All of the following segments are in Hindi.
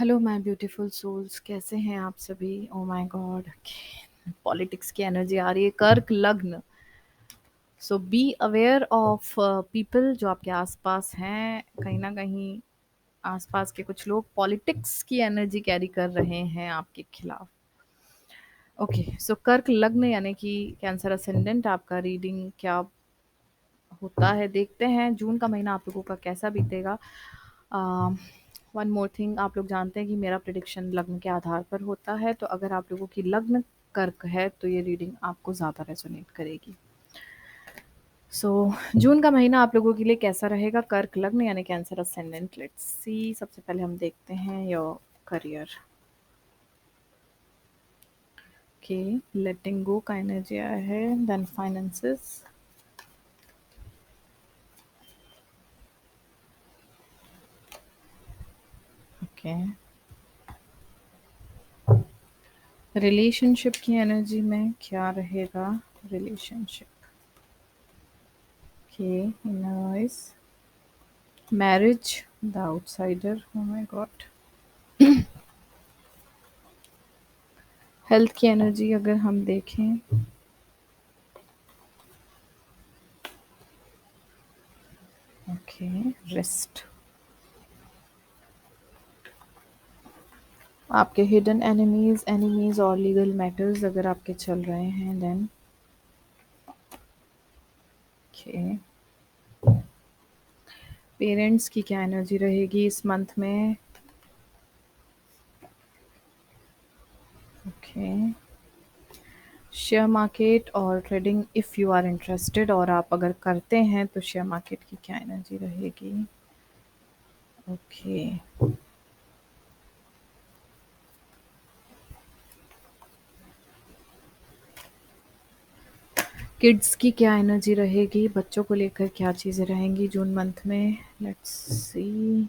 हेलो माय ब्यूटीफुल सोल्स, कैसे हैं आप सभी? ओ माय गॉड, पॉलिटिक्स की एनर्जी आ रही है। कर्क लग्न। सो बी अवेयर ऑफ पीपल जो आपके आसपास हैं। कहीं ना कहीं आसपास के कुछ लोग पॉलिटिक्स की एनर्जी कैरी कर रहे हैं आपके खिलाफ। ओके, सो कर्क लग्न यानी कि कैंसर असेंडेंट, आपका रीडिंग क्या होता है देखते हैं। जून का महीना आप लोगों का कैसा बीतेगा। वन मोर थिंग, आप लोग जानते हैं कि मेरा प्रिडिक्शन लग्न के आधार पर होता है, तो अगर आप लोगों की लग्न कर्क है तो ये रीडिंग आपको ज़्यादा रेजोनेट करेगी। सो जून का महीना आप लोगों के लिए कैसा रहेगा? कर्क लग्न यानी कैंसर असेंडेंट। लेट्स सी, सबसे पहले हम देखते हैं your career. Okay, letting go का एनर्जी आया है। Then finances. ओके, रिलेशनशिप की एनर्जी में क्या रहेगा? रिलेशनशिप के nice. Marriage, the outsider, oh my god. Health की एनर्जी अगर हम देखें, ओके, रेस्ट। आपके हिडन एनिमीज, एनिमीज और लीगल मैटर्स अगर आपके चल रहे हैं, देन ओके। पेरेंट्स की क्या एनर्जी रहेगी इस मंथ में? ओके, शेयर मार्केट और trading if you are interested, और आप अगर करते हैं तो शेयर मार्केट की क्या एनर्जी रहेगी? ओके, किड्स की क्या एनर्जी रहेगी? बच्चों को लेकर क्या चीज़ें रहेंगी जून मंथ में? Let's see.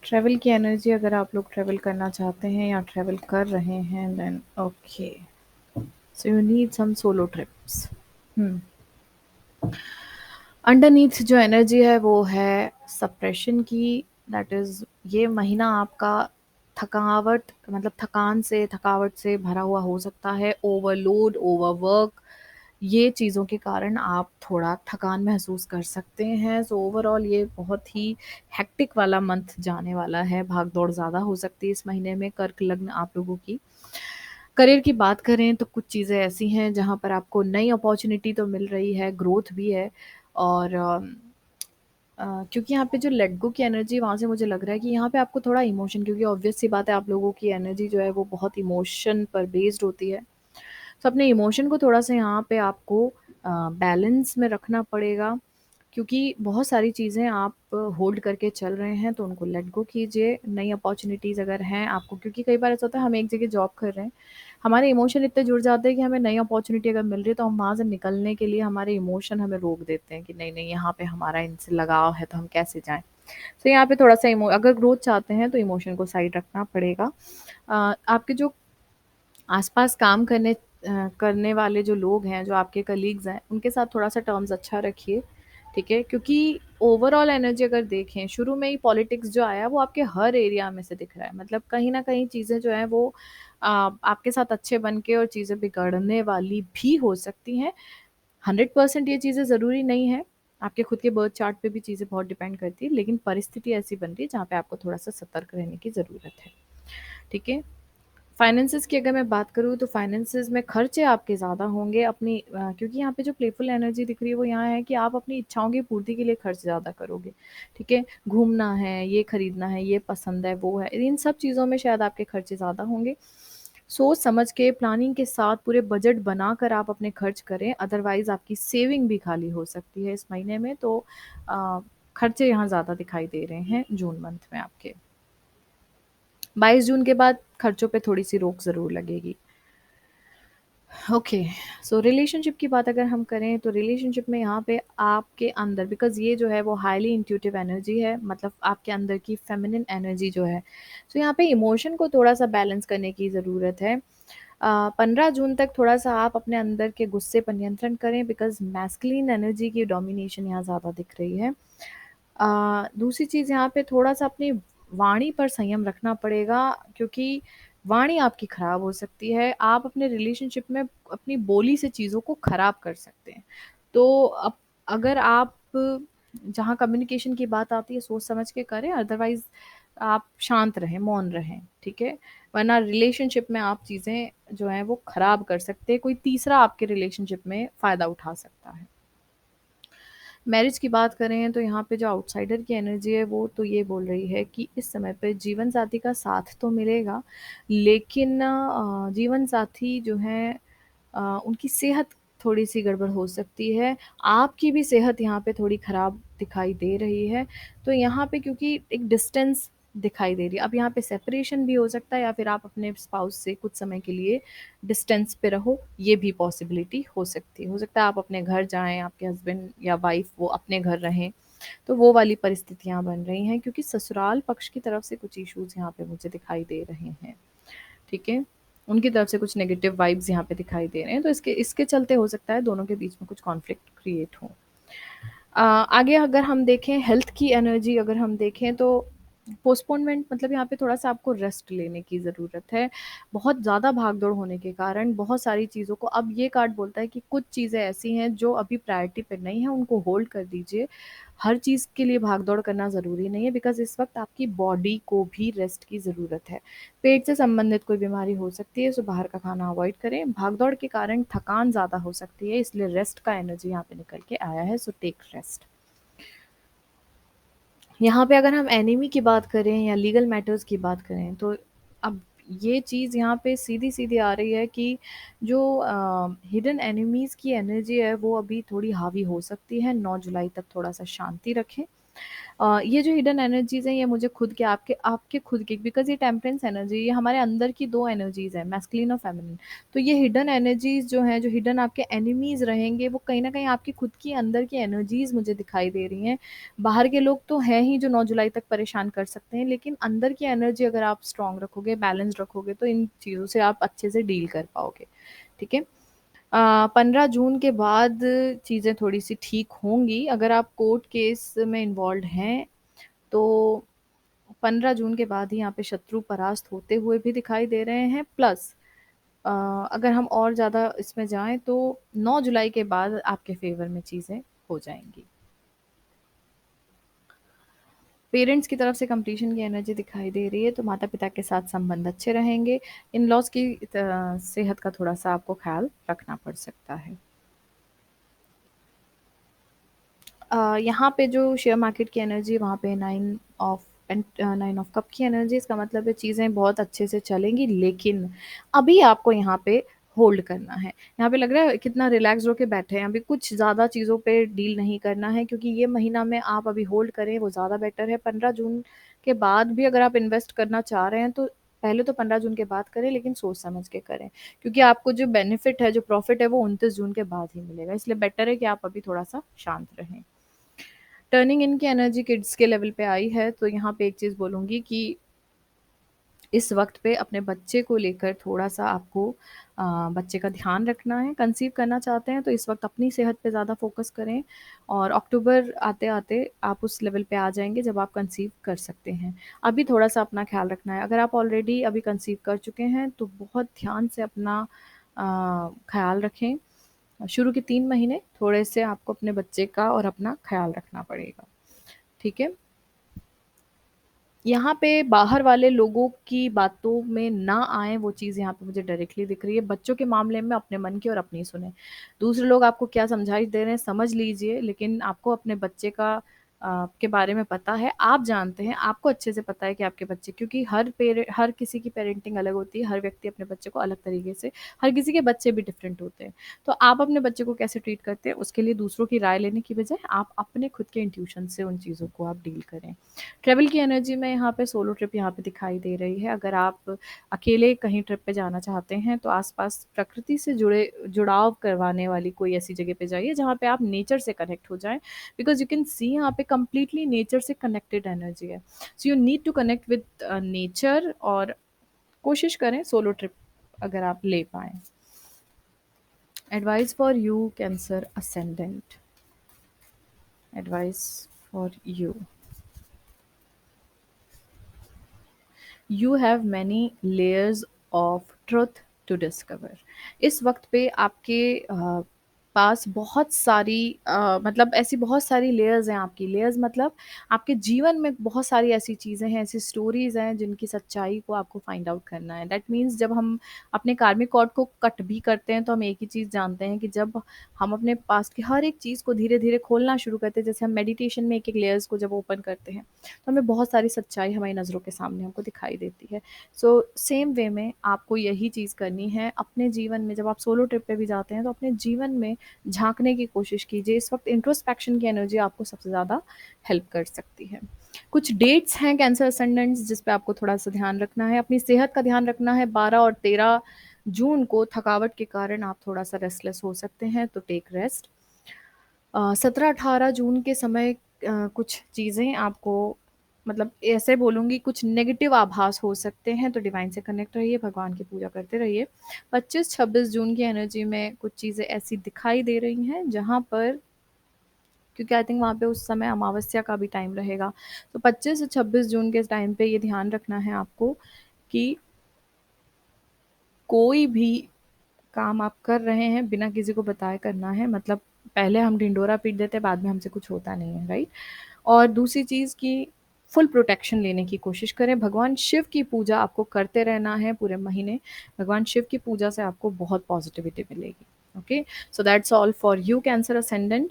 ट्रैवल की एनर्जी अगर आप लोग ट्रैवल करना चाहते हैं या ट्रैवल कर रहे हैं, then okay, so you need some solo trips. Underneath जो एनर्जी है वो है सप्रेशन की। दैट इज, ये महीना आपका थकावट, मतलब थकावट से भरा हुआ हो सकता है। ओवरलोड, ओवरवर्क, ये चीज़ों के कारण आप थोड़ा थकान महसूस कर सकते हैं। सो ओवरऑल ये बहुत ही हेक्टिक वाला मंथ जाने वाला है। भाग दौड़ ज़्यादा हो सकती है इस महीने में कर्क लग्न आप लोगों की। करियर की बात करें तो कुछ चीज़ें ऐसी हैं जहाँ पर आपको नई अपॉर्चुनिटी तो मिल रही है, ग्रोथ भी है। और क्योंकि यहाँ पे जो लेट गो की एनर्जी, वहाँ से मुझे लग रहा है कि यहाँ पे आपको थोड़ा इमोशन, क्योंकि ऑब्वियस सी बात है आप लोगों की एनर्जी जो है वो बहुत इमोशन पर बेस्ड होती है। तो अपने इमोशन को थोड़ा-सा यहाँ पे आपको बैलेंस में रखना पड़ेगा, क्योंकि बहुत सारी चीज़ें आप होल्ड करके चल रहे हैं, तो उनको लेट गो कीजिए। नई अपॉर्च्युनिटीज़ अगर हैं आपको, क्योंकि कई बार ऐसा होता है हम एक जगह जॉब कर रहे हैं, हमारे इमोशन इतने जुड़ जाते हैं कि हमें नई अपॉर्च्युनिटी अगर मिल रही है तो हम वहाँ से निकलने के लिए हमारे इमोशन हमें रोक देते हैं कि नहीं-नहीं, यहाँ पे हमारा इनसे लगाव है तो हम कैसे जाएँ। तो यहाँ पे थोड़ा-सा इमो अगर ग्रोथ चाहते हैं तो इमोशन को साइड रखना पड़ेगा। आपके जो आस-पास काम करने वाले जो लोग हैं, जो आपके कलीग्स हैं, उनके साथ थोड़ा-सा टर्म्स अच्छा रखिए, ठीक है? क्योंकि ओवरऑल एनर्जी अगर देखें, शुरू में ही पॉलिटिक्स जो आया, वो आपके हर एरिया में से दिख रहा है। मतलब कहीं न कहीं चीज़ें जो हैं वो आपके साथ अच्छे बन के और चीज़ें बिगड़ने वाली भी हो सकती हैं। 100% ये चीज़ें ज़रूरी नहीं है। आपके खुद के बर्थ चार्ट पे भी चीज़ें बहुत डिपेंड करती है, लेकिन परिस्थिति ऐसी बन रही है जहाँ पे आपको थोड़ा-सा सतर्क रहने की ज़रूरत है, ठीक है? फाइनेंसेस की अगर मैं बात करूँ तो फाइनेंसेस में खर्चे आपके ज़्यादा होंगे अपनी, क्योंकि यहाँ पे जो प्लेफुल एनर्जी दिख रही है वो यहाँ है कि आप अपनी इच्छाओं की पूर्ति के लिए खर्च ज़्यादा करोगे, ठीक है? घूमना है, ये खरीदना है, ये पसंद है, वो है, इन सब चीज़ों में शायद आपके खर्चे ज़्यादा होंगे। सोच समझ के, प्लानिंग के साथ पूरे बजट बनाकर आप अपने खर्च करें, अदरवाइज़ आपकी सेविंग भी खाली हो सकती है इस महीने में। तो अ, खर्चे यहाँ ज़्यादा दिखाई दे रहे हैं जून मंथ में आपके। 22 जून के बाद खर्चों पे थोड़ी-सी रोक ज़रूर लगेगी। ओके, सो रिलेशनशिप की बात अगर हम करें तो रिलेशनशिप में यहाँ पे आपके अंदर, बिकॉज़ ये जो है वो हाईली इंट्यूटिव एनर्जी है, मतलब आपके अंदर की फेमिनिन एनर्जी जो है, सो यहाँ पे इमोशन को थोड़ा-सा बैलेंस करने की ज़रूरत है। 15 जून तक थोड़ा-सा आप अपने अंदर के गुस्से पर नियंत्रण करें, बिकॉज़ मैस्कुलिन एनर्जी की डोमिनेशन यहाँ ज़्यादा दिख रही है। दूसरी चीज़ यहाँ पे थोड़ा-सा अपनी वाणी पर संयम रखना पड़ेगा, क्योंकि वाणी आपकी खराब हो सकती है। आप अपने रिलेशनशिप में अपनी बोली से चीज़ों को खराब कर सकते हैं। तो अब अगर आप जहाँ कम्युनिकेशन की बात आती है सोच समझ के करें, अदरवाइज़ आप शांत रहें, मौन रहें, ठीक है? वरना रिलेशनशिप में आप चीज़ें जो हैं वो खराब कर सकते हैं, कोई तीसरा आपके रिलेशनशिप में फ़ायदा उठा सकता है। मैरिज की बात करें तो यहाँ पे जो आउटसाइडर की एनर्जी है वो तो ये बोल रही है कि इस समय पे जीवन साथी का साथ तो मिलेगा, लेकिन जीवन साथी जो है उनकी सेहत थोड़ी-सी गड़बड़ हो सकती है। आपकी भी सेहत यहाँ पे थोड़ी ख़राब दिखाई दे रही है। तो यहाँ पे क्योंकि एक डिस्टेंस दिखाई दे रही है। अब यहाँ पे सेपरेशन भी हो सकता है, या फिर आप अपने स्पाउस से कुछ समय के लिए डिस्टेंस पे रहो, ये भी पॉसिबिलिटी हो सकती है। हो सकता है आप अपने घर जाएँ, आपके हस्बैंड या वाइफ़ वो अपने घर रहें, तो वो वाली परिस्थितियाँ बन रही हैं, क्योंकि ससुराल पक्ष की तरफ से कुछ इश्यूज़ यहाँ पे मुझे दिखाई दे रहे हैं। ठीक है? उनकी तरफ से कुछ नेगेटिव वाइब्स यहाँ पे दिखाई दे रहे हैं, तो इसके इसके चलते हो सकता है दोनों के बीच में कुछ कॉन्फ्लिक्ट क्रिएट हो। आगे अगर हम देखें हेल्थ की एनर्जी, अगर हम देखें तो पोस्टपोनमेंट मतलब यहाँ पे थोड़ा-सा आपको रेस्ट लेने की ज़रूरत है। बहुत ज़्यादा भाग-दौड़ होने के कारण बहुत सारी चीज़ों को, अब ये कार्ड बोलता है कि कुछ चीज़ें ऐसी हैं जो अभी प्रायोरिटी पे नहीं है, उनको होल्ड कर दीजिए। हर चीज़ के लिए भाग-दौड़ करना ज़रूरी नहीं है, बिकॉज़ इस वक़्त आपकी बॉडी को भी रेस्ट की ज़रूरत है। पेट से संबंधित कोई बीमारी हो सकती है, सो बाहर का खाना अवॉइड करें। भाग-दौड़ के कारण थकान ज़्यादा हो सकती है, इसलिए रेस्ट का एनर्जी यहाँ पे निकल के आया है, सो टेक रेस्ट। यहाँ पे अगर हम एनिमी की बात करें या लीगल मैटर्स की बात करें, तो अब ये चीज़ यहाँ पे सीधी-सीधी आ रही है कि जो हिडन एनिमीज़ की एनर्जी है वो अभी थोड़ी हावी हो सकती है। 9 जुलाई तक थोड़ा-सा शांति रखें। ये जो हिडन एनर्जीज़ हैं, ये मुझे खुद के आपके आपके खुद के, बिकॉज़ ये टेम्परेंस एनर्जी, ये हमारे अंदर की 2 एनर्जीज़ हैं, मैस्कुलिन और फेमिनिन। तो ये हिडन एनर्जीज़ जो हैं, जो हिडन आपके एनिमीज़ रहेंगे, वो कहीं न कहीं आपकी खुद की अंदर की एनर्जीज़ मुझे दिखाई दे रही हैं। बाहर के लोग तो हैं ही जो 9 जुलाई तक परेशान कर सकते हैं, लेकिन अंदर की एनर्जी अगर आप स्ट्रॉन्ग रखोगे, बैलेंस्ड रखोगे, तो इन चीज़ों से आप अच्छे से डील कर पाओगे, ठीक है? 15 जून के बाद चीज़ें थोड़ी-सी ठीक होंगी। अगर आप कोर्ट केस में इन्वॉल्व्ड हैं, तो 15 जून के बाद ही यहाँ पे शत्रु परास्त होते हुए भी दिखाई दे रहे हैं। प्लस अ, अगर हम और ज़्यादा इसमें जाएँ तो 9 जुलाई के बाद आपके फ़ेवर में चीज़ें हो जाएँगी। पेरेंट्स की तरफ से कंप्लीशन की एनर्जी दिखाई दे रही है, तो माता-पिता के साथ संबंध अच्छे रहेंगे। इन-लॉज़ की सेहत का थोड़ा-सा आपको ख़्याल रखना पड़ सकता है। यहाँ पे जो शेयर मार्केट की एनर्जी है, वहाँ पे 9 ऑफ कप की एनर्जी, इसका मतलब है चीज़ें बहुत अच्छे से चलेंगी, लेकिन अभी आपको यहाँ पे होल्ड करना है। यहाँ पे लग रहा है कितना रिलैक्स्ड होके बैठे हैं, अभी कुछ ज़्यादा चीज़ों पे डील नहीं करना है, क्योंकि ये महीना में आप अभी होल्ड करें वो ज़्यादा बेटर है। 15 जून के बाद भी अगर आप इन्वेस्ट करना चाह रहे हैं, तो पहले तो 15 जून के बाद करें, लेकिन सोच समझ के करें, क्योंकि आपको जो बेनिफिट है, जो प्रॉफ़िट है, वो 29 जून के बाद ही मिलेगा। इसलिए बेटर है कि आप अभी थोड़ा-सा शांत रहें। टर्निंग इन की एनर्जी किड्स के लेवल पे आई है, तो यहाँ पे एक चीज़ बोलूँगी कि इस वक़्त पे अपने बच्चे को लेकर थोड़ा-सा आपको बच्चे का ध्यान रखना है। कंसीव करना चाहते हैं तो इस वक़्त अपनी सेहत पे ज़्यादा फ़ोकस करें, और अक्टूबर आते-आते आप उस लेवल पे आ जाएँगे जब आप कंसीव कर सकते हैं। अभी थोड़ा-सा अपना ख़्याल रखना है। अगर आप ऑलरेडी अभी कंसीव कर चुके हैं तो बहुत ध्यान से अपना ख़्याल रखें। शुरू के 3 महीने थोड़े-से आपको अपने बच्चे का और अपना ख़्याल रखना पड़ेगा, ठीक है? यहाँ पे बाहर वाले लोगों की बातों में ना आएँ, वो चीज़ यहाँ पे मुझे डायरेक्टली दिख रही है। बच्चों के मामले में अपने मन की और अपनी सुनें। दूसरे लोग आपको क्या समझाइश दे रहे हैं समझ लीजिए, लेकिन आपको अपने बच्चे का के बारे में पता है, आप जानते हैं, आपको अच्छे से पता है कि आपके बच्चे, क्योंकि हर किसी की पेरेंटिंग अलग होती है, हर व्यक्ति अपने बच्चे को अलग तरीके से, हर किसी के बच्चे भी डिफरेंट होते हैं। तो आप अपने बच्चे को कैसे ट्रीट करते हैं, उसके लिए दूसरों की राय लेने की बजाय आप अपने खुद के इंट्यूशन से उन चीज़ों को आप डील करें। ट्रैवल की एनर्जी में यहाँ पे सोलो ट्रिप यहाँ पे दिखाई दे रही है। अगर आप अकेले कहीं ट्रिप पे जाना चाहते हैं, तो आस-पास प्रकृति से जुड़ाव करवाने वाली कोई ऐसी जगह पे जाइए जहाँ पे आप नेचर से कनेक्ट हो जाएँ, बिकॉज़ यू कैन सी यहाँ पे कंप्लीटली नेचर से कनेक्टेड एनर्जी है। So you need to connect with nature, और कोशिश करें सोलो ट्रिप अगर आप ले पाएँ। Advice for you cancer ascendant, advice for you, you have many layers of truth to discover. इस वक्त पे आपके पास बहुत सारी मतलब ऐसी बहुत सारी लेयर्स हैं आपकी। लेयर्स मतलब आपके जीवन में बहुत सारी ऐसी चीज़ें हैं, ऐसी स्टोरीज हैं जिनकी सच्चाई को आपको फाइंड आउट करना है। दैट मीन्स जब हम अपने कार्मिक कॉर्ड को कट भी करते हैं तो हम एक ही चीज़ जानते हैं कि जब हम अपने पास की हर एक चीज़ को धीरे धीरे खोलना शुरू करते हैं, जैसे हम मेडिटेशन में एक एक लेयर्स को जब ओपन करते हैं तो हमें बहुत सारी सच्चाई हमारी नज़रों के सामने हमको दिखाई देती है। सो सेम वे में आपको यही चीज़ करनी है अपने जीवन में। जब आप सोलो ट्रिप पे भी जाते हैं तो अपने जीवन में झाँकने की कोशिश कीजिए। इस वक्त इंट्रोस्पेक्शन की एनर्जी आपको सबसे ज़्यादा हेल्प कर सकती है। कुछ डेट्स हैं कैंसर असेंडेंट्स जिस पे आपको थोड़ा-सा ध्यान रखना है। अपनी सेहत का ध्यान रखना है। 12 और 13 जून को थकावट के कारण आप थोड़ा-सा रेस्टलेस हो सकते हैं, तो टेक रेस्ट। 17-18 जून के समय कुछ चीज़ें आपको मतलब ऐसे बोलूँगी कुछ नेगेटिव आभास हो सकते हैं, तो डिवाइन से कनेक्ट रहिए, भगवान की पूजा करते रहिए। 25-26 जून की एनर्जी में कुछ चीज़ें ऐसी दिखाई दे रही हैं जहाँ पर, क्योंकि आई थिंक वहाँ पे उस समय अमावस्या का भी टाइम रहेगा। तो 25 से 26 जून के टाइम पे ये ध्यान रखना है आपको कि कोई भी काम आप कर रहे हैं बिना किसी को बताए करना है। मतलब पहले हम ढिंढोरा पीट देते हैं, बाद में हमसे कुछ होता नहीं है, राइट? और दूसरी चीज़ कि फुल प्रोटेक्शन लेने की कोशिश करें। भगवान शिव की पूजा आपको करते रहना है पूरे महीने। भगवान शिव की पूजा से आपको बहुत पॉजिटिविटी मिलेगी। Okay, so that's all for you cancer ascendant.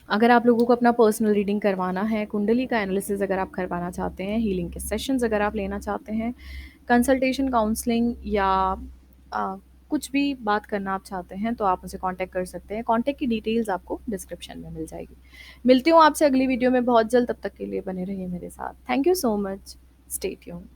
अगर आप लोगों को अपना पर्सनल रीडिंग करवाना है, कुंडली का एनालिसिस अगर आप करवाना चाहते हैं, हीलिंग के सेशंस अगर आप लेना चाहते हैं, कंसल्टेशन, काउंसलिंग या अ, कुछ भी बात करना आप चाहते हैं, तो आप मुझे कांटेक्ट कर सकते हैं। कांटेक्ट की डिटेल्स आपको डिस्क्रिप्शन में मिल जाएगी। मिलती हूँ आपसे अगली वीडियो में बहुत जल्द, तब तक के लिए बने रहिए मेरे साथ। Thank you so much. Stay tuned.